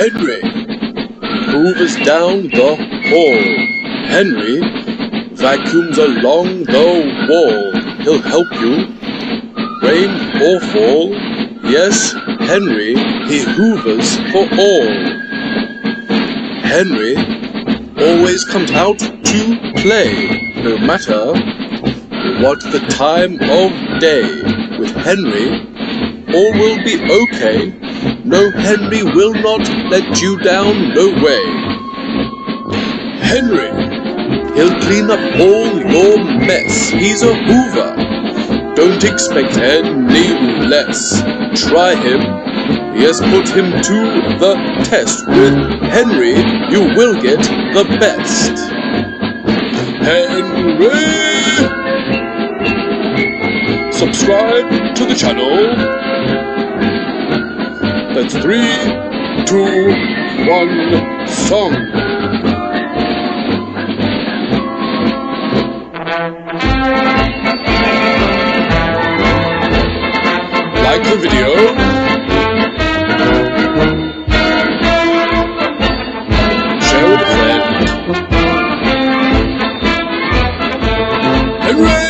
Henry hoovers down the hall. Henry vacuums along the wall. He'll help you, rain or fall. Yes, Henry, he hoovers for all. Henry always comes out to play, no matter what the time of day. With Henry, all will be okay. No, Henry will not let you down, no way. Henry, he'll clean up all your mess. He's a Hoover, don't expect any less. Try him, yes, put him to the test. With Henry, you will get the best. Henry! Subscribe to the channel. That's 3, 2, 1, song. Like the video. Share with a friend. Henry!